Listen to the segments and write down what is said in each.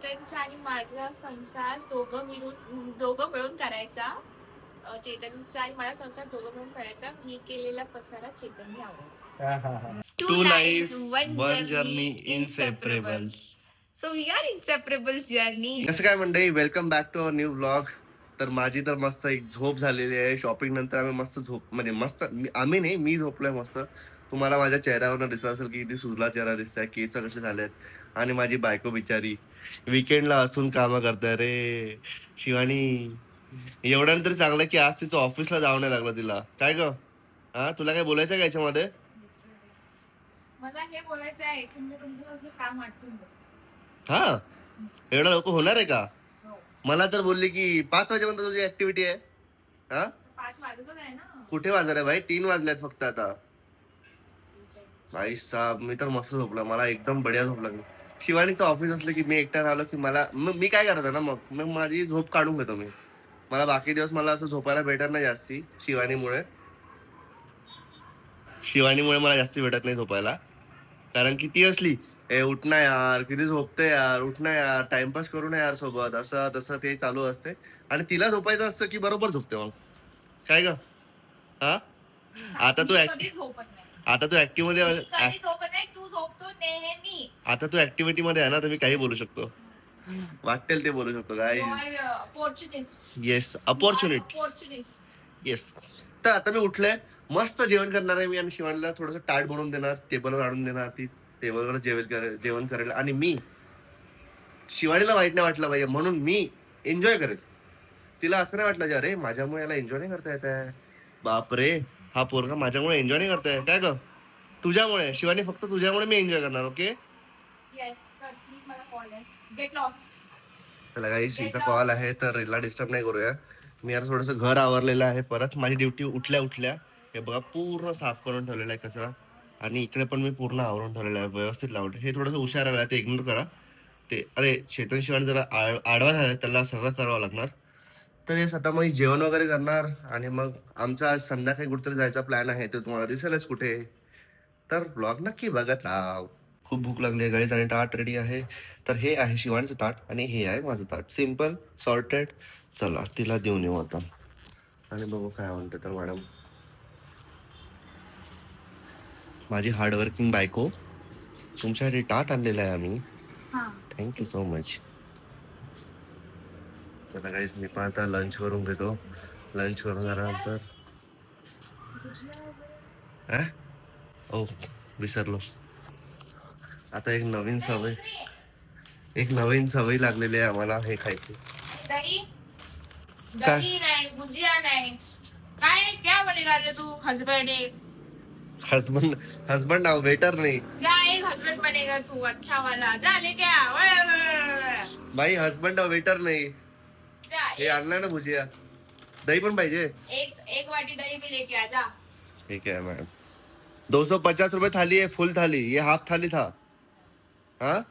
चेतनचा आणि माझा संसार दोघं मिळून करायचा. चेतनचा आणि माझा संसार दोघं मिळून करायचा. मी केलेला पसारा चेतनने आवडायचा. Two life one one journey journey inseparable. So we are inseparable journey. कसं काय मंडळी, welcome back to our new vlog. तर माझी तर मस्त एक झोप झालेली आहे. शॉपिंग नंतर आम्ही मस्त झोप म्हणजे मस्त आम्ही नाही, मी झोपलोय मस्त. तुम्हाला माझ्या चेहऱ्यावर दिसत असेल की किती सुजला चेहरा दिसतोय, केस कसे झालेत. आणि माझी बायको बिचारी विकेंडला असून कामं करते रे. शिवानी एवढ्यानं तरी चांगलं की आज तिचं ऑफिसला जावं नाही लागलं तिला. काय ग, हा तुला काय बोलायचं का याच्यामध्ये? मला हे बोलायचं आहे, तुम्ही तुमचं काम वाटून हा, एवढा लवकर होणार आहे का? हो. मला तर बोलली की 5 वाजेपर्यंत तुझी ऍक्टिव्हिटी आहे. हा, 5 वाजतच आहे ना. कुठे वाजले भाई, 3 वाजल्यात फक्त आता. भाई साहेब मी तर मस्त झोपला, मला एकदम बढिया झोप लागली. शिवानीचं ऑफिस असलं की मी एकटा राहिलो की मला मी काय करायचं ना, मग माझी झोप काढून घेतो मी. मला बाकी दिवस मला असं झोपायला भेटत नाही जास्ती. शिवानीमुळे मला जास्ती भेटत नाही झोपायला. कारण की ती असली उठ ना यार, किती झोपते यार, उठ ना यार, टाइमपास करू ना यार सोबत, असं तसं ते चालू असते. आणि तिला झोपायचं असतं की बरोबर झोपते. मग काय ग, हा आता तू आता तू ऍक्टिव्ह मध्ये आता तू ऍक्टिव्हिटी मध्ये आहे ना, तर मी काही बोलू शकतो, वाटेल ते बोलू शकतो. काय येस, अपॉर्च्युनिटी येस. तर आता मी उठलोय, मस्त जेवण करणार आहे मी आणि शिवानीला थोडंसं ताट बनवून देणार, टेबलवर आणून देणार. ती टेबलवर जेवण करेल आणि मी शिवानीला वाईट नाही वाटलं पाहिजे म्हणून मी एन्जॉय करेल. तिला असं नाही वाटलं अरे माझ्यामुळे याला एन्जॉय नाही करता येत आहे, बापरे हा पोरगा माझ्यामुळे एन्जॉय नाही करताय. काय ग, तुझ्यामुळे शिवानी, फक्त तुझ्यामुळे मी एन्जॉय करणार. ओके, चला गाईस, हिचा कॉल आहे तर हिला डिस्टर्ब नाही करूया. मी आता थोडंसं घर आवरलेलं आहे. परत माझी ड्युटी उठल्या उठल्या हे बघा पूर्ण साफ करून ठेवलेला आहे कचरा. आणि इकडे पण मी पूर्ण आवरून ठेवलेलं आहे, व्यवस्थित लावलं. हे थोडंसं हुशार आलं ते इग्नोर करा. ते अरे चेतन शिवानी जरा आडवा झाला, त्याला सगळं करावं लागणार. तर हे आता मग जेवण वगैरे करणार आणि मग आमचा आज संध्याकाळी कुठेतरी जायचा प्लॅन आहे, ते तुम्हाला दिसेलच कुठे. तर ब्लॉग नक्की बघत राहा. खूप भूक लागली आहे गाईज आणि ताट रेडी आहे. तर हे आहे शिवानीचं ताट आणि हे आहे माझं ताट, सिम्पल सॉर्टेड. चला तिला देऊन येऊ आता आणि बघू काय म्हणते. तर मॅडम, माझी हार्डवर्किंग बायको, तुमच्यासाठी ताट आणलेलं आहे आम्ही. Thank you so much. आता गाईज मी पण आता लंच करून घेतो. लंच करून झाल्यानंतर ओ विसरलो. आता एक नवीन सवय लागलेली आहे आम्हाला हे खायची. दही नाही, भुजिया नाही, काय क्या बनेगा रे तू? हस्बैंड हस्बंड नाव वेटर नाही. क्या एक हस्बैंड बनेगा तू, अच्छा वाला, जा लेके आ. भाई हस्बंड वेटर नाही. हे आणलं ना भुजिया, दही पण पाहिजे. एक वाटी दही भी लेके आ जा. ठीक है मैम. 250 रुपए थाली है, फुल थाली. ये हाफ थाली था. हाँ,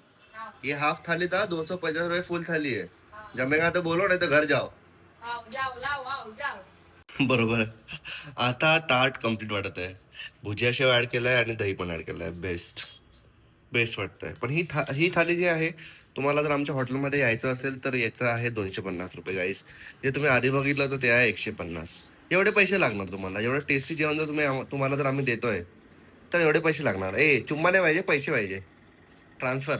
ये हाफ थाली था, 250 रुपए फुल थाली है. जमेगा तो बोलो, नहीं तो घर जाओ. जाओ. बरोबर आहे. आता ताट कम्प्लीट वाटत आहे. भुजिया शेव ऍड केलाय आणि दही पण ऍड केलाय. बेस्ट वाटतंय. पण ही थाली जी आहे, तुम्हाला जर आमच्या हॉटेलमध्ये यायचं असेल तर याचं आहे 250 रुपये गाईस. जे तुम्ही आधी बघितलं तर ते आहे 150. एवढे पैसे लागणार तुम्हाला. एवढं टेस्टी जेवण जर तुम्हाला जर आम्ही देतोय तर एवढे पैसे लागणार. चुम्मा नाही पाहिजे, पैसे पाहिजे, ट्रान्सफर.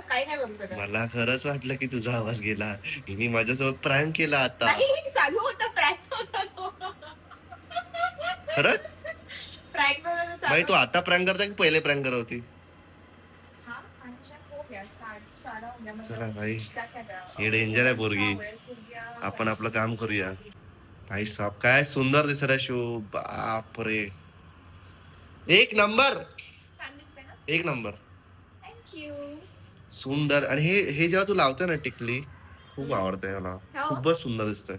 काही नाही करू शकत. मला खरंच वाटलं की तुझा आवाज गेला. हिने माझ्यासोबत प्रँक केला आता. चालू होता प्रँक खरंच भाई, तू आता प्रँक करता की पहिले प्रँक करत होती? चला भाई, हे डेंजर आहे पोरगी. आपण आपलं काम करूया. भाई साहब काय सुंदर दिसत आहे शो, बापरे, एक नंबर, एक नंबर, सुंदर. आणि हे जेव्हा तू लावते ना टिकली, खूप आवडते मला, खूपच सुंदर दिसतंय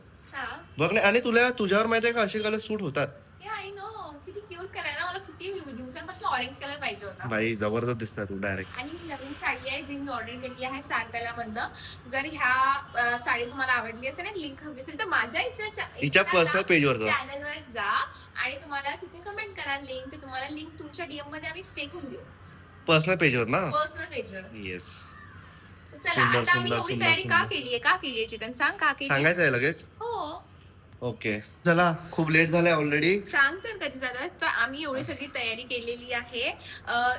बघ ना. आणि तुझ्यावर माहितीये का असे कलर सूट होतात. किती क्यूट करायला, मला किती दिवसांपासून ऑरेंज कलर पाहिजे होता. बाई जबरदस्त दिसतात तू डायरेक्ट. आणि ही नवीन साडी आहे जी मी ऑर्डर केली आहे सारकाला मधनं. जर ह्या साडी तुम्हाला आवडली असेल ना, लिंक हवी असेल तर माझ्या तिच्या पर्सनल पेजवर जा, चॅनलवर जा आणि तुम्हाला तिथे कमेंट करा लिंक, तर तुम्हाला लिंक तुमच्या डीएम मध्ये आम्ही फेकून देऊ. पर्सनल पेजवर ना. पर्सनल पेजवर. येस. चला सुंदर, आता आम्ही सुंदर, एवढी सुंदर, तयारी का सुंदर. केलीये चेतन, सांग का केली? सांगायचं आहे लगेच. हो ओके चला, खूप लेट झालंय ऑलरेडी. सांग तर कधी झालं. तर आम्ही एवढी सगळी तयारी केलेली आहे.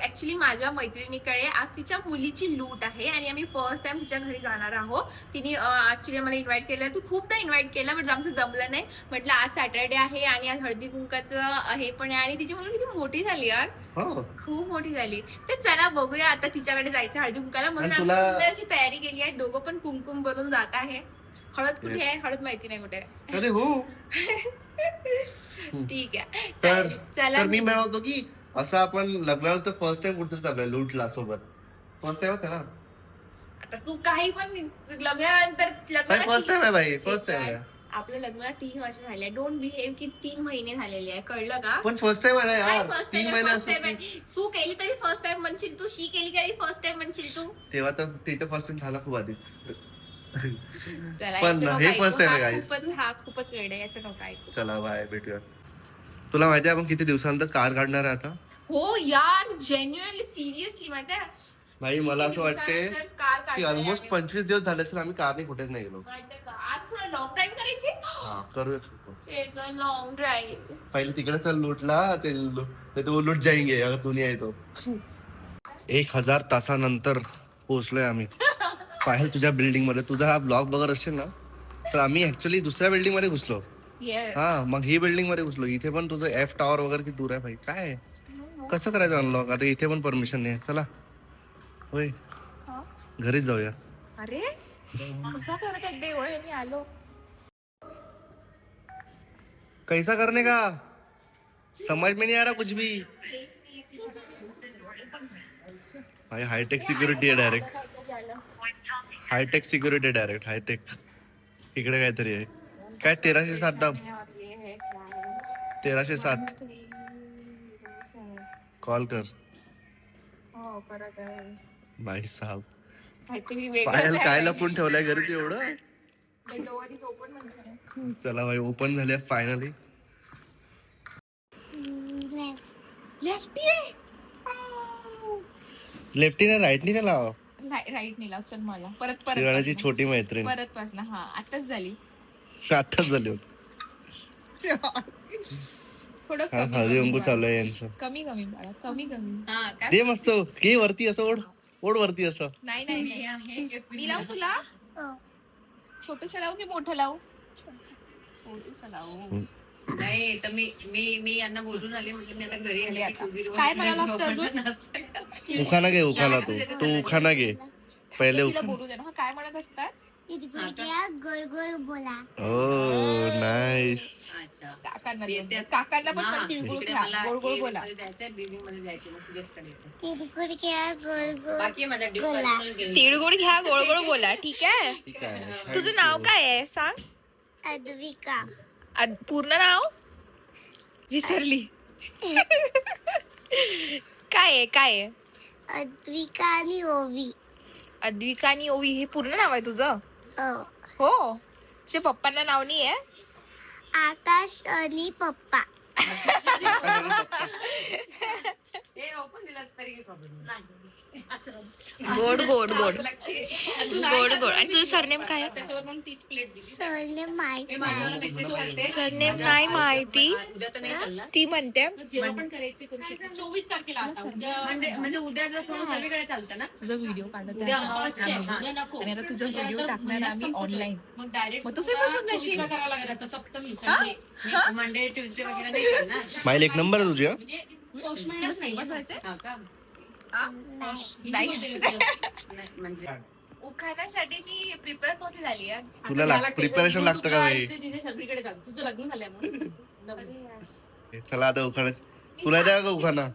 ऍक्च्युली माझ्या मैत्रिणीकडे आज तिच्या मुलीची लूट आहे आणि आम्ही फर्स्ट टाइम तिच्या घरी जाणार आहोत. तिने ऍक्च्युली मला इन्व्हाइट केलं. तू खूपदा इन्व्हाइट केलं, म्हणजे आमचं जमलं नाही. म्हटलं आज सॅटर्डे आहे आणि आज हळदी कुंकाचं हे पण आहे आणि तिची मुलगी किती मोठी झाली यार, खूप मोठी झाली. तर चला बघूया आता तिच्याकडे जायचं हळदी कुंकाला, म्हणून आम्ही सुंदर अशी तयारी केली आहे. दोघं पण कुंकुम बनवून जात आहे. हळद कुठे आहे? हळद माहिती नाही कुठे आहे. अरे हो. ठीक आहे. तर चला मी म्हणतो की असं आपण लग्नानंतर फर्स्ट टाइम कुठे चाललोय लूटला सोबत. फर्स्ट टाइमच आहे ना. आता तू काही पण लग्नानंतर फर्स्ट टाइम आहे बाई, फर्स्ट टाइम आहे. आपल्या लग्नाला 3 वर्ष झाले. डोंट बिहेव की 3 महिने झालेले आहे, कळलं का? पण फर्स्ट टाइम आहे ना यार. फर्स्ट 3 टाइम महिने फर्स्ट असं टाइम सू केली तरी फर्स्ट टाइम म्हणशील तू, शी केली तरी फर्स्ट टाइम म्हणशील तू. तेव्हा तर ते तर फर्स्ट टाइम झाला खूप आधीच. चला पण याचं हे नको फर्स्ट टाइम आहे ऐकू. गाईस. हा खूपच वेळ आहे, याचं नको ऐकू. चला बाय, भेटूया. तुला माहिती आहे आपण किती दिवसानंतर कार काढणार आहे आता? हो यार, जेन्युइनली सिरियसली माहिती आहे. भाई मला असं वाटते कार की ऑलमोस्ट 25 दिवस झाले असेल आम्ही कारने कुठेच नाही गेलो. आज थोडा लॉंग ड्राईव्ह करायची. हा करूया. Long drive. पहिले तिकडे चल लूटला, ते तो लूट जाएंगे अगर तू नाही आहे तो. 1000 तासानंतर पोहोचलोय आम्ही. पाहिलं तुझ्या बिल्डिंग मध्ये. तुझा हा ब्लॉग बघत असेल ना, तर आम्ही ऍक्च्युली दुसऱ्या बिल्डिंग मध्ये घुसलो. हा मग ही बिल्डिंग मध्ये घुसलो. इथे पण तुझं एफ टॉवर वगैरे किती दूर आहे भाई. काय कसं करायचं अनलॉक? आता इथे पण परमिशन नाही. चला होय घरीच जाऊया. अरे कसा करत एकदा एवढं आलो. कैसा करने का समझ में नहीं आ रहा कुछ भी. भाई हाईटेक सिक्युरिटी आहे direct. Hi-tech security direct hi-tech. इकडे काहीतरी आहे. काय 1307 दाब. 1307 कॉल कर. भाई साहब पायल काय लपून ठेवलंय घरी तू एवढं. चला भाई ओपन झाले फायनली. लेफ्टी ना राईटनी ना लावा. राईट नाही लाव. चल मला परत शिवानीची छोटी मैत्रीण परत पासन. हा आताच झाली. आताच झाली होती. थोडं हळदी कुंकू चालू आहे यांचं. कमी बाळा, कमी. दे मस्त की वरती असं ओढ वरती असं. नाही मी लावू तुला. छोटूस लावू की मोठं लावू? छोटूस लावू. नाही तर मी यांना बोलून आले. म्हणजे मी आता घरी आले. काय मला लागतं अजून? उखाणा घे. उखाणा तू उखाणा घे पहिले. तिला बोलू दे ना. काय म्हणत असतात? गोल गोल बोला. ओ नाईस. काकांना पण तिळगुळ घ्या. गोड गोड बोला. जायचंय बिल्डिंग मध्ये जायचं. मग तुझ्याचकडे येते. तिळगुळ घ्या गोल गोल. बाकी आहे माझा बोला. तिळगुळ घ्या, गोड गोड बोला. ठीक आहे. ठीक आहे. तुझं नाव काय आहे सांग? अद्विका. पूर्ण नाव विसरली. काय आहे? अद्विका आणि ओवी. अद्विका आणि ओवी हे पूर्ण नाव आहे तुझं? हो. हो. तुझ्या पप्पांना नाव नाही आहे? आकाश आणि पप्पा. हे ओपन दिलास तरी काही प्रॉब्लेम नाही. गोड गोड गोड. तू गोड गोड. आणि तुझं सरनेम काय आहे? त्याच्यावर पण तीच प्लेट दिली. सरनेम माहिती माझ्या सरनेम नाही माहिती. उद्या तर नाही चालणार. ती म्हणते जेव्हा पण करायची 24 तारखेला आता उद्या म्हणजे उद्या जर सगळीकडे चालतं ना. तुझा व्हिडिओ काढत उद्या अमावस्या आहे. उद्या नको. आणि आता तुझा व्हिडिओ टाकणार आम्ही ऑनलाईन. मग डायरेक्ट मग तू फेमस होऊन जाशील. करावं लागेल आता सप्तमी संडे. मंडे ट्युजडे वगैरे नाही चालणार. माईल एक नंबर आहे तुझ्या. म्हणजे पोस्टमॅन फेमस व्हायचंय. हा का? म्हणजे उखाण्यासाठीची प्रिपेअर कधी झाली आहे? तुला प्रिपरेशन लागतं का भाई? तिथे सगळीकडे चालतं. तुझं लग्न झालंय. चला आता उखाणा. तुला द्या का उखाणा?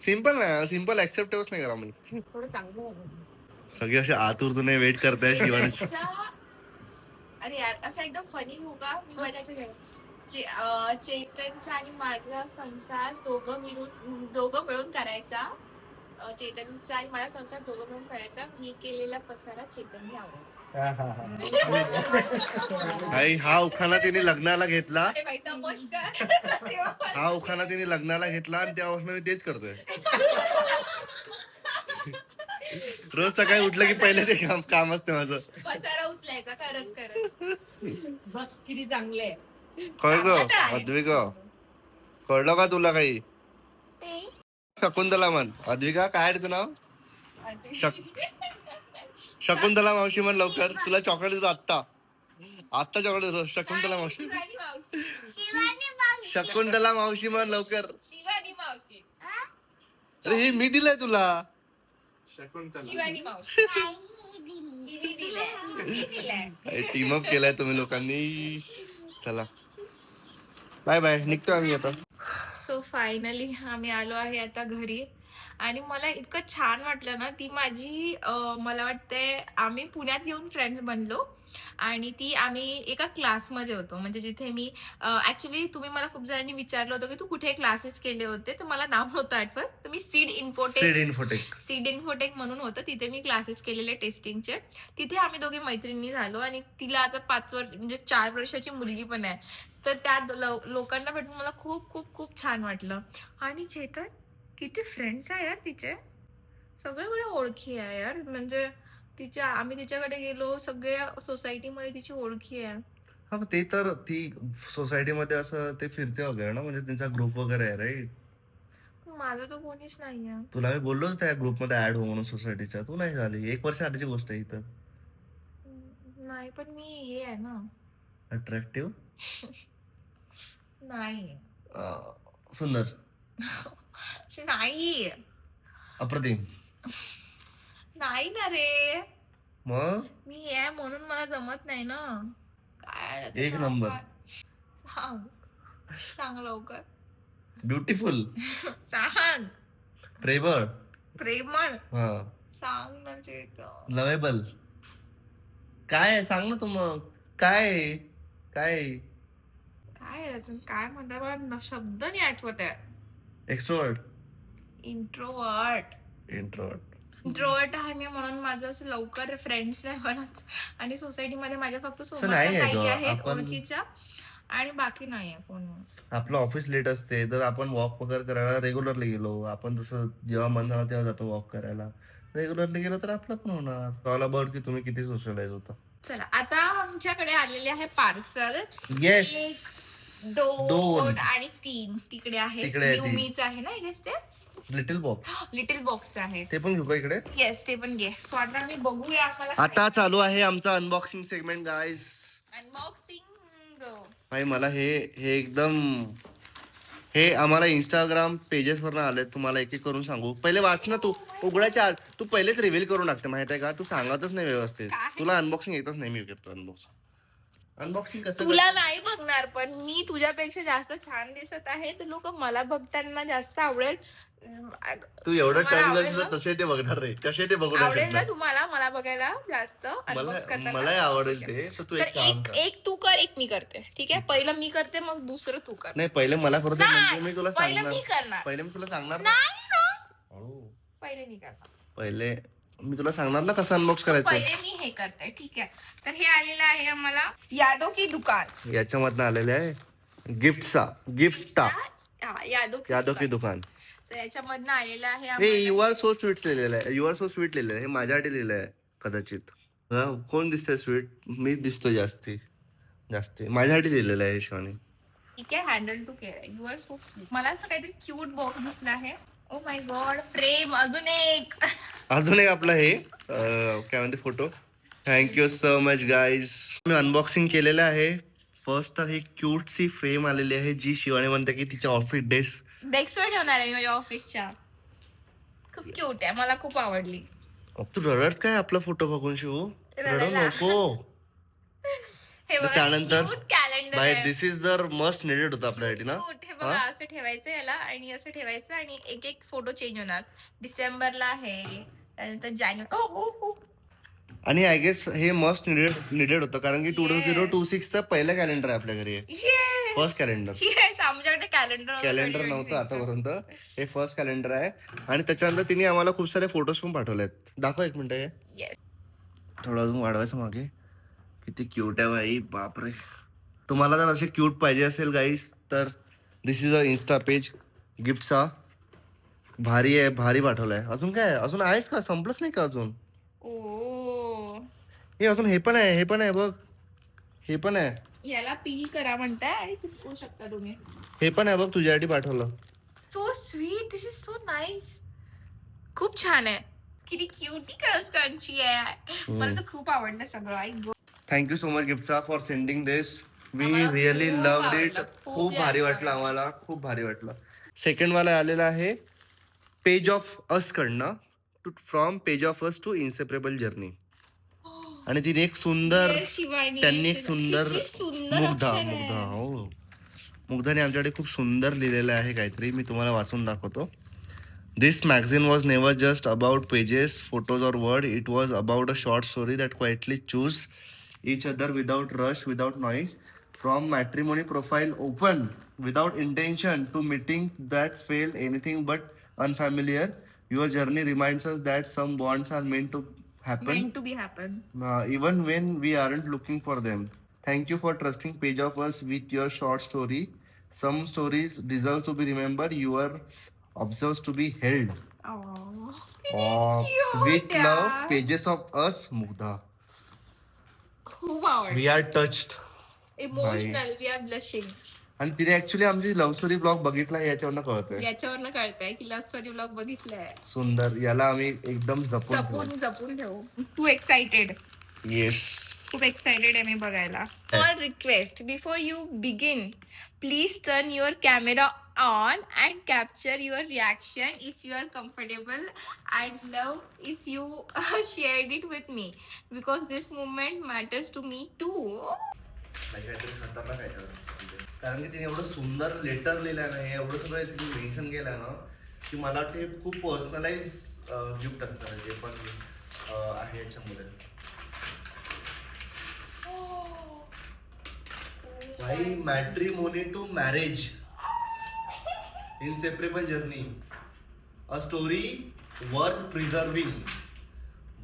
सिम्पल ना. सिम्पल ऍक्सेप्टेबल नाही करा मी. थोडं चांगलं. सगळे असे आतुरतेने वेट करताय शिवानी. अरे यार असं एकदम फनी होऊ का? मी मजाचं घेऊ. चेतनचा आणि माझा संसार दोघं मिळून करायचा. चेतनचा आणि माझा संसार दोघं मिळून करायचा. मी केलेला पसारा चेतनने आवडायचा. आई हा उखाणा तिने लग्नाला घेतला. अरे बाई, नमस्कार. हा उखाणा तिने लग्नाला घेतला आणि त्यापासून मी तेच करतोय. रोज सकाळी उठलं की पहिले ते काम असते माझं. पसारा उचलायचा खरंच. बघ किती चांगले आहे. कळलं अद्विका? कळलं का तुला काही? शकुंतला म्हण. अद्विका काय रे तुझं नाव? शकुंतला मावशी म्हण लवकर. तुला चॉकलेट देतो आत्ता चॉकलेट देतो. शकुंतला मावशी. शिवानी मावशी. शकुंतला मावशी म्हण लवकर. शिवानी मावशी. अरे हे मी दिलंय तुला. शिवानी मावशी. हिने दिलंय. टीम अप केलाय तुम्ही लोकांनी. चला बाय बाय, निघतो आम्ही आता. सो फायनली आम्ही आलो आहे आता घरी. आणि मला इतकं छान वाटलं ना. ती माझी मला वाटतंय आम्ही पुण्यात येऊन फ्रेंड्स बनलो. आणि ती आम्ही एका क्लासमध्ये होतो. म्हणजे जिथे मी ऍक्च्युली तुम्ही मला खूप जणांनी विचारलं होतं की तू कुठे क्लासेस केले होते, तर मला नाव नव्हतं आठवत. तर मी सीड इन्फोटेक म्हणून होतं. तिथे मी क्लासेस केलेले टेस्टिंगचे. तिथे आम्ही दोघे मैत्रिणी झालो. आणि तिला आता 4 वर्षाची मुलगी पण आहे. तर त्या लोकांना भेटून मला खूप खूप खूप छान वाटलं. आणि चेतन किती फ्रेंड्स आहे यार तिचे. सगळे ओळखी आहे यार. म्हणजे आम्ही तिच्याकडे गेलो, सगळ्या सोसायटीमध्ये तिची ओळखी आहे. हा ते तर ती सोसायटीमध्ये असं ते फिरते वगैरे ना, म्हणजे त्यांचा ग्रुप वगैरे आहे राईट. माझं तर कोणीच नाहीये. तुला मी बोललो त्या ग्रुपमध्ये ऍड हो म्हणून सोसायटीच्या. तू नाही झाली. 1 वर्ष आधीची गोष्ट आहे. इथं नाही, पण मी हे आहे ना अट्रॅक्टिव्ह नाही. सुंदर नाही अप्रतिम नाही ना रे. मग मी हे आहे म्हणून मला जमत नाही ना. काय याचं एक नाव नंबर. काय? सांग लवकर. ब्युटिफुल सांग. प्रेमळ प्रेमळ. हा सांग ना चेतन. लवेबल. काय सांग ना तू मग. काय काय काय अजून काय म्हणतात मला शब्द नाही आठवत आहे. एक्स्ट्रोवर्ट. इंट्रोवर्ट आहे मी म्हणून माझं असं लवकर फ्रेंड्स नाही बनत. आणि सोसायटीमध्ये माझ्या फक्त सोबतच्या नाही आहे काही ग. आहेत आपण ओळखीच्या. आणि बाकी नाही आहे कोण. आपलं ऑफिस लेट असते तर आपण वॉक वगैरे करायला रेग्युलरली गेलो. आपण तसं जेव्हा मन झालं तेव्हा जातो वॉक करायला. रेग्युलरली गेलो तर आपलं पण होणार. ऑल अबाउट की तुम्ही किती सोशलाइज होता. चला आता आमच्याकडे आलेले आहे पार्सल. येस. 2 आणि 3 तिकडे आहे. तिकडे आहे ती. न्यूमीच आहे ना I guess ते. लिटिल बॉक्स आहे. ते पण घेऊ का इकडे. येस ते पण घे. सो आता आम्ही बघूया. आम्हाला आता चालू आहे आमचा अनबॉक्सिंग सेगमेंट गाईस. अनबॉक्सिंग. भाई मला हे एकदम हे आम्हाला इंस्टाग्राम पेजेस वरनं आले. तुम्हाला एक एक करून सांगू. पहिले वाच ना तू. उघडायच्या तू पहिलेच रिव्हील करून टाकते माहित आहे का. तू सांगतच नाही व्यवस्थित. तुला अनबॉक्सिंग येतच नाही. मी करतो अनबॉक्सिंग कसं तुला नाही बघणार, पण मी तुझ्यापेक्षा जास्त छान दिसत आहे. तर लोक मला बघताना जास्त आवडेल. तू एवढं तुम्हाला टाइम आवडेल ना? तसे ते बघणार रे. कसे ते बघू नाही आवडेल ना शकणार. तुम्हाला मला बघायला जास्त unbox करताना? मलाही आवडेल ते. तर तू तर एक काम कर. एक तू कर, एक मी करते. ठीक आहे. पहिलं मी करते, मग दुसरं तू कर. नाही पहिले मला करू दे. म्हणजे मी तुला पहिलं सांगणार. मी करणार. पहिले मी तुला सांगणार ना. नाही ना. हळू. पहिले मी करणार. पहिले मी तुला सांगणार ना कसं अनबॉक्स करायचं. पहिले मी हे करते. ठीक आहे. तर हे आलेलं आहे आम्हाला यादव की दुकान. याच्यामधनं आलेले आहे गिफ्ट यादव की दुकान. So याच्यामधनं आलेलं आहे हे आम्हाला. यू आर सो स्वीट लिहिलेलं आहे. यू आर सो स्वीट लिहिलेलं आहे. हे माझ्यासाठी लिहिलं आहे कदाचित. हा कोण दिसतंय स्वीट. मीच दिसतो जास्ती माझ्यासाठी लिहिलेलं आहे शिवानी. ठीक आहे. Handle to care. You are so sweet. मला असं काहीतरी क्यूट बॉक्स दिसला आहे. Oh my God. फ्रेम अजून एक. अजून एक आपला हे काय म्हणते photo. Thank you so much guys. मी अनबॉक्सिंग केलेलं आहे. फर्स्ट तर ही क्यूट सी फ्रेम आलेली आहे जी शिवानी म्हणते की तिच्या ऑफिस डेस्कवर ठेवणार आहे माझ्या ऑफिसच्या. खूप क्यूट आहे. मला खूप आवडली. तू रडत काय आपला फोटो बघून शिवू. रडू रडायला. नको. हे बघा. त्यानंतर क्यूट कॅलेंडर बाय आहे. दिस इज जर मस्ट निडेड होतं आपल्यासाठी ना. Cute. हे बघा असं ठेवायचं याला आणि असं ठेवायचं आणि एक एक फोटो चेंज होणार. डिसेंबरला आहे, त्यानंतर जानेवारी. आणि आय गेस हे मस्ट निडेड होतं कारण की 2026 चं पहिलं कॅलेंडर आहे आपल्या घरी. First calendar. येस, आमच्याकडे कॅलेंडर नव्हतं आतापर्यंत, हे फर्स्ट कॅलेंडर आहे. आणि त्याच्यानंतर तिने आम्हाला खूप सारे फोटोज पण पाठवलेत. दाखव एक मिनिट. हे Yes. थोडं अजून वाढवायचं मागे. किती क्यूट आहे भाई, बापरे. तुम्हाला जर असे क्यूट पाहिजे असेल गाईस तर दिस इज अ इन्स्टा पेज गिफ्टचा. भारी आहे, भारी पाठवलाय. अजून काय अजून आहेस का, संपलंच नाही का अजून? ओ, हे अजून हे पण आहे, हे पण आहे बघ, हे पण आहे, याला पील करा म्हणताय आणि चिपकू शकता तुम्ही. हे पण आहे बघ, तुझ्यासाठी पाठवलं. So sweet, this is so nice. खूप छान आहे. किती क्युटी कलर्सची आहे. मला तर खूप आवडलं सगळं. आई गो. थँक्यू सो मच गिफ्टचा फॉर सेंडिंग दिस. वी आम्हाला रिअली खूप लव्ड आवडलं, इट. खूप खूप भारी जास्त वाटलं आम्हाला, खूप भारी वाटलं. सेकंड वाला आलेला आहे पेज ऑफ अस कडनं, from page of us to inseparable journey. आणि तिने एक सुंदर, Yes, शिवानी. त्यांनी एक सुंदर किती सुंदर मुग्धा अक्षर आहे. मुग्धा हो मुग्धाने आमच्याकडे खूप सुंदर लिहिलेलं आहे काहीतरी. मी तुम्हाला वाचून दाखवतो. This magazine was never just about pages, photos और word. It was about a short story that quietly choose each other without rush, without noise. From matrimony profile open, without intention, to meeting that feel anything but unfamiliar. Your journey reminds us that some bonds are meant to happen, Meant to be happen. even when we aren't looking for them. Thank you for trusting page of us with your short story. Some stories deserve to be remembered. Yours observes to be held. Oh, With cute love, यार. pages of us, Mugdha. खूप आवडलं. We are touched. Emotional, we are blushing. आणि तिने actually आमची love story blog बघितला याच्यावरनं कळतंय. याच्यावरनं कळतंय की लव्ह स्टोरी ब्लॉग बघितलाय. सुंदर, याला आम्ही एकदम जपून जपून ठेवू. Too excited. येस. खूप एक्साइटेड आहे मी बघायला. For request, before you begin please turn your camera on and capture your reaction if you are comfortable. I love if you shared it with me because this movement matters to me too. खतरनाक आहे कारण की तिने एवढं सुंदर letter लिहिलंय ना, हे एवढं सगळं तिने मेन्शन केलंय ना की मला वाटतं हे खूप पर्सनलाइज गिफ्ट असणार जे पण आहे याच्यामध्ये. भाई, matrimony to marriage, inseparable journey, a story worth preserving.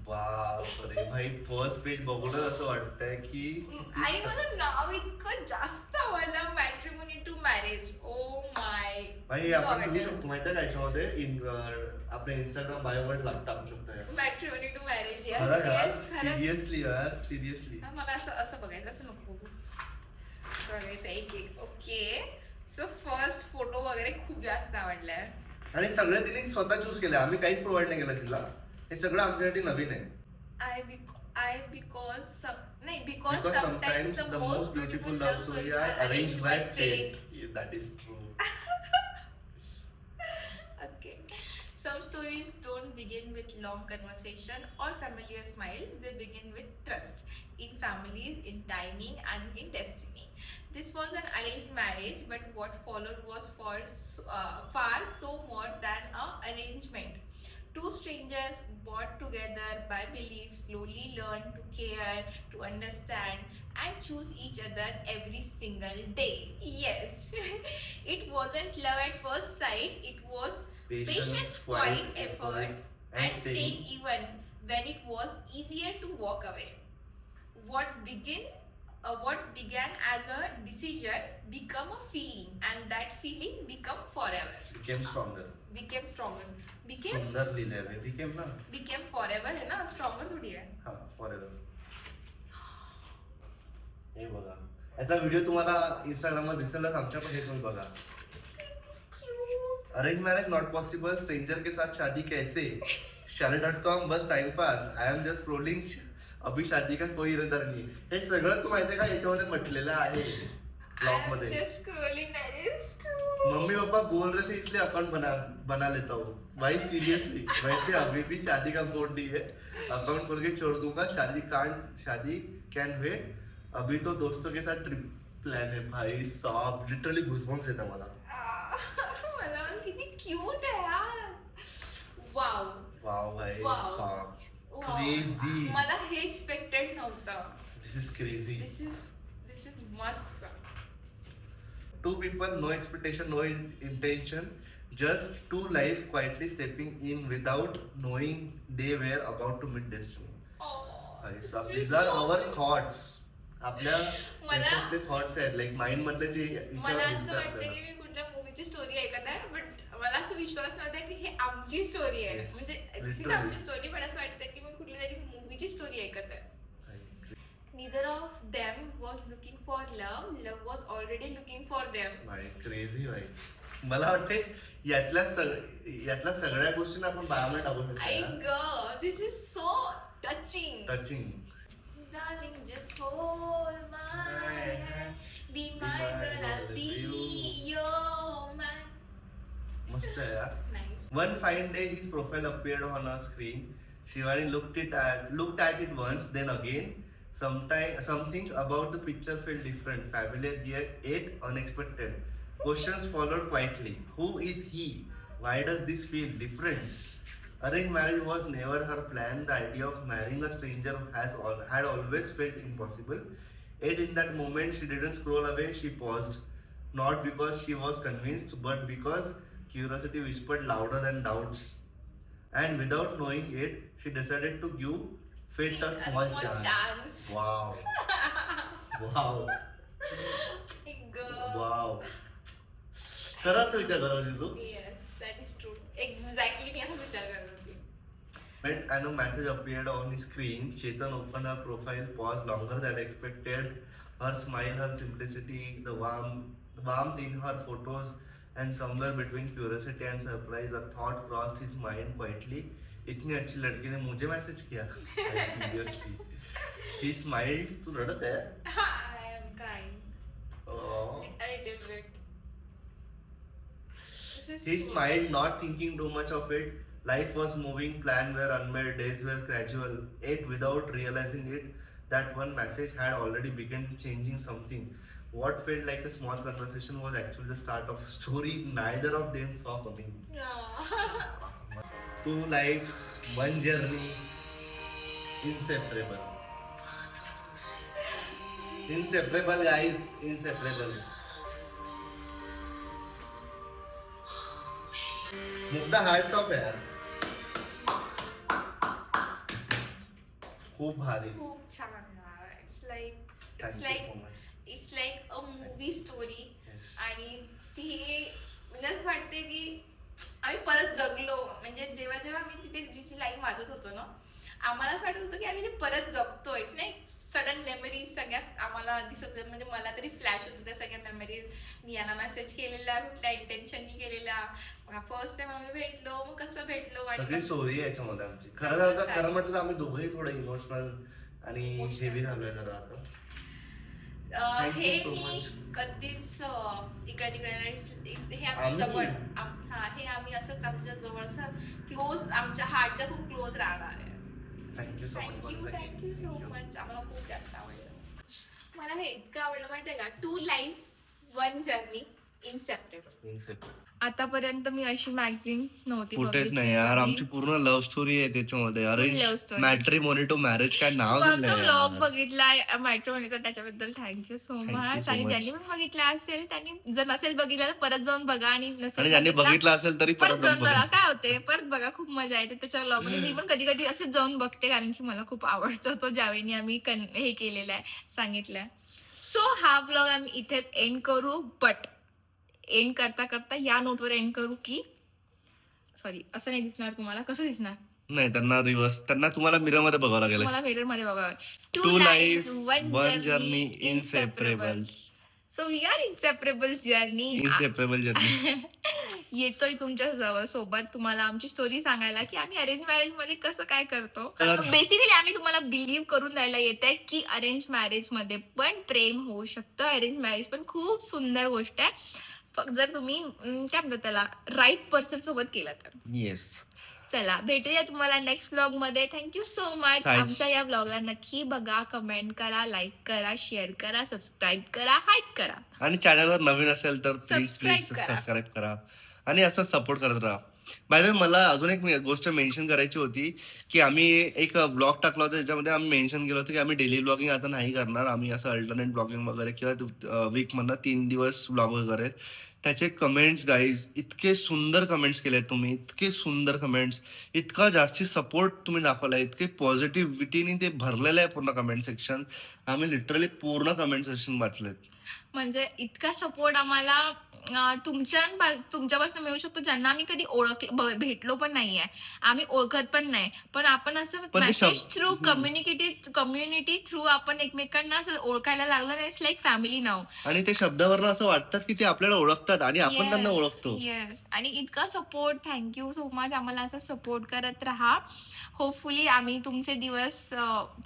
बापरे भाई, फर्स्ट पेज बघूनच असं वाटतंय की आणि मला नाव इतकं जास्त आवडलं, matrimony to marriage. Oh my भाई आपण बघू शकतो माहिती आहे का याच्यामध्ये आपल्या इंस्टाग्राम बायोवर टाकू शकतो. Matrimony to marriage. खरं यार, सिरियसली यार, सिरियसली. मला असं बघायचं, असं नको बघू. बघायचं एक एक. ओके, सो फर्स्ट फोटो वगैरे खूप जास्त आवडलाय. आणि सगळे तिने स्वतः चूज केले, आम्ही काहीच प्रोव्हाइड नाही केलं तिला. हे सगळं आमच्यासाठी नवीन आहे. Because sometimes the most beautiful love stories are arranged by fate. That is true. Okay. Some stories don't begin with long conversation or familiar smiles. They begin with trust in families, in timing, and in destiny. This was an arranged marriage, but what followed was far so more than an arrangement. Two strangers brought together by belief slowly learn to care, to understand, and choose each other every single day. Yes, it wasn't love at first sight. It was patience, quiet effort, and staying even when it was easier to walk away. What began as a decision became a feeling, and that feeling became forever. Became stronger. Became stronger. सुंदर लिहिलंय भाई. became ना, became forever है ना, stronger थोडी आहे. हा, forever. हे बघा, याचा व्हिडिओ तुम्हाला इंस्टाग्राम वर दिसेलच आमच्या, पण हे पण बघा. Arrange marriage not possible, stranger के साथ शादी कैसे, शादी.com बस time pass, I am just scrolling, अभी शादी का कोई इरादा नहीं. हे सगळं तू माहितीये का याच्यामध्ये म्हटलेलं आहे ब्लॉग मध्ये. Just scrolling, that is true. Mummy papa बोल रहे थे इसलिए अकाउंट बना लेता हूँ. भाई सीरियसली, वैसे अभी भी शादी का मूड नहीं है, अकाउंट खोल के छोड़ दूंगा. शादी कैन वेट, अभी तो दोस्तों के साथ ट्रिप प्लान है. भाई साहब, लिटरली घुसबम्स येतात मला. मला पण किती क्यूट आहे यार. वाव वाव भाई Wow. साहब, क्रेझी. मला हे एक्सपेक्टेड नव्हतं. दिस इज क्रेझी. दिस इज मस्त. 2 people, no expectation, no intention, just 2 lives quietly stepping in without knowing they were about to meet destiny. These are our thoughts. आपल्या त्याच्यातले thoughts आहेत, like mind मधले जे मला असं वाटतं की मी कुठल्या मूवीची स्टोरी ऐकत आहे, बट मला असं विश्वास नव्हता की हे आमची स्टोरी आहे. Yes, म्हणजे literally. this is आमची स्टोरी, पण असं वाटतं की मी कुठल्या तरी मूवीची स्टोरी ऐकत आहे. Neither of them was looking for love. Love was already looking for them. भाई क्रेझी भाई. मला वाटते यातल्या सगळ्या गोष्टींना आपण बायोमध्ये टाकू I शकतो. go. This is so touching. Touching. Darling, just hold my hand. Be my girl, I'll be your man. मस्त आहे यार. Nice. One fine day, his profile appeared on her screen. Shivani looked at it once, then again. Something about the picture felt different, familiar yet unexpected. Questions followed quietly. Who is he? Why does this feel different? Arranged marriage was never her plan. The idea of marrying a stranger had always felt impossible. Yet in that moment, she didn't scroll away. She paused, not because she was convinced, but because curiosity whispered louder than doubts. And without knowing it, she decided to give fate a small chance. Wow. Wow. Hey, girl. Wow. खरं असं विचार करत होती तू? Yes, that is true. Exactly, मी असा विचार करत होती. And a message appeared on his screen. Chetan opened her profile, paused longer than expected. Her smile, her simplicity, the warmth in her photos, and somewhere between curiosity and surprise, a thought crossed his mind quietly. इतनी अच्छी लड़की ने मुझे message किया. Seriously. He smiled. तू रडत है? I am crying. Oh. A little bit. This He is smiled, not thinking too much of it. Life was moving, plans were unmade, days were gradual. Yet, without realizing it, that one message had already begun changing something. What felt like a small conversation was actually the start of a story neither of them saw coming. No. 2 lives, 1 journey, inseparable. Inseparable, guys, inseparable. मुद्दा hearts of यार. खूप भारी. खूप छान यार. Thank It's you like so much. it's like a movie story. Yes. आणि ती म्हणजे असं वाटते की आम्ही परत जगलो. म्हणजे जेव्हा जेव्हा आम्ही तिथे जिची लाईन वाजत होतो ना, आम्हाला असं वाटत होतं की आम्ही ते परत जगतोय. इट्स लाईक सडन मेमरीज सगळ्या आम्हाला दिसत होत्या. म्हणजे मला तरी फ्लॅश होत होत्या सगळ्या मेमरीज. मी यांना मेसेज केलेला, कुठल्या इंटेन्शननी केलेला, फर्स्ट टाइम आम्ही भेटलो, मग कसं भेटलो, सगळी स्टोरी आहे याच्यामध्ये आमची. खरं म्हटलं तर आम्ही दोघंही थोडं इमोशनल आणि हेवी झालोय जरा आता. Thank हे you so मी much. कधीच इकडे तिकडे हे आमच्या आम्ही? जवळ हे आम्ही असंच आमच्या जवळ क्लोज, आमच्या हार्टच्या खूप क्लोज राहणार आहे. Thank you so much. Thank you so much. आम्हाला खूप जास्त आवडलं. मला हे इतकं आवडलं माहितीये का, 2 लाईफ 1 जर्नी इनसेपरेबल. आतापर्यंत मी अशी मॅगझिन नव्हती कुठेच नाही यार. आमची पूर्ण लव्ह स्टोरी आहे त्याच्यामध्ये. love arrange story. Matrimony to marriage काय नाव आमचा दिलंय ब्लॉग यार. बघितलाय मॅट्रिमोनीचा, त्याच्याबद्दल थँक्यू सो Thank you मच. so आणि much. ज्यांनी पण बघितला असेल त्यांनी, जर नसेल बघितलं तर परत जाऊन बघा. आणि आणि नसेल ज्यांनी बघितला, बघितलं असेल तरी परत परत जाऊन जाऊन बघा. बघा. काय होते, परत बघा, खूप मजा येते त्याच्या ब्लॉग मध्ये. मी पण कधी कधी असेच जाऊन बघते, कारण की मला खूप आवडतो तो ज्यावेळी आम्ही हे केलेलं आहे, सांगितलंय. सो हा ब्लॉग आम्ही इथेच एंड करू. बट एंड करता करता या नोटवर एंड करू की, सॉरी असं नाही दिसणार तुम्हाला. कसं दिसणार? नाही, त्यांना रिव्हर्स, त्यांना तुम्हाला मिरर मध्ये बघावं लागेल. तुम्हाला मिरर मध्ये बघावं. 2 lives, 1 1 journey, inseparable. So we are inseparable journey. Inseparable journey. येतोय तुमच्या जवळ सोबत तुम्हाला आमची स्टोरी सांगायला की आम्ही अरेंज मॅरेज मध्ये कसं काय करतो. बेसिकली आम्ही तुम्हाला बिलीव्ह करून द्यायला येत आहे की अरेंज मॅरेज मध्ये पण प्रेम होऊ शकतं. अरेंज मॅरेज पण खूप सुंदर गोष्ट आहे, फक्त जर तुम्ही काय म्हणतात त्याला, राईट पर्सन सोबत केलं तर. येस. चला, भेटूया तुम्हाला नेक्स्ट व्लॉग मध्ये. Thank you so much. Thanks. आमच्या या व्लॉगला नक्की बघा, कमेंट करा, लाईक करा, शेअर करा, सबस्क्राईब करा, हाईट करा. आणि चॅनलवर नवीन असेल तर प्लीज Subscribe प्लीज करा. सबस्क्राईब करा आणि असं सपोर्ट करत राहा. बाय द वे मला अजून एक गोष्ट मेन्शन करायची होती की आम्ही एक ब्लॉग टाकला होता त्याच्यामध्ये आम्ही मेन्शन केलं होतं की आम्ही डेली ब्लॉगिंग आता नाही करणार, आम्ही असं अल्टरनेट ब्लॉगिंग वगैरे किंवा वीक मधनं 3 दिवस ब्लॉग वगैरे. त्याचे कमेंट्स गाईज इतके सुंदर कमेंट्स केले तुम्ही, इतके सुंदर कमेंट्स, इतका जास्ती सपोर्ट तुम्ही दाखवला, इतके पॉझिटिव्हिटीने ते भरलेलं आहे पूर्ण कमेंट सेक्शन. आम्ही लिटरली पूर्ण कमेंट सेक्शन वाचलेत. म्हणजे इतका सपोर्ट आम्हाला तुमच्यापासून मिळू शकतो, ज्यांना आम्ही कधी भेटलो पण नाहीये, आम्ही ओळखत पण नाही, पण आपण असं पण ते मेसेज शब्द- थ्रू कम्युनिटी थ्रू आपण एकमेकांना असं ओळखायला लागलो ना. इट्स लाईक फॅमिली नाव. आणि ते शब्दावरनं असं वाटतात की ते आपल्याला ओळखतात आणि आपण त्यांना ओळखतो. येस. आणि इतका सपोर्ट, थँक्यू सो मच. आम्हाला असं सपोर्ट करत राहा. होपफुली आम्ही तुमचे दिवस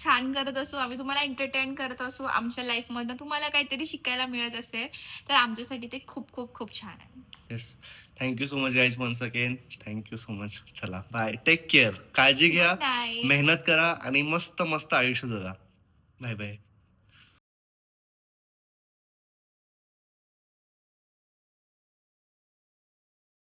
छान करत असू, आम्ही तुम्हाला एंटरटेन करत असू, आमच्या लाईफ मधनं तुम्हाला काहीतरी शिकायला मिळत असेल तर आमच्यासाठी ते खूप खूप खूप छान आहे. Yes, thank you so much guys once again. Thank you so much. चला बाय, टेक केअर, काळजी घ्या, Good night. मेहनत करा आणि मस्त मस्त आयुष्य जगा. Bye bye.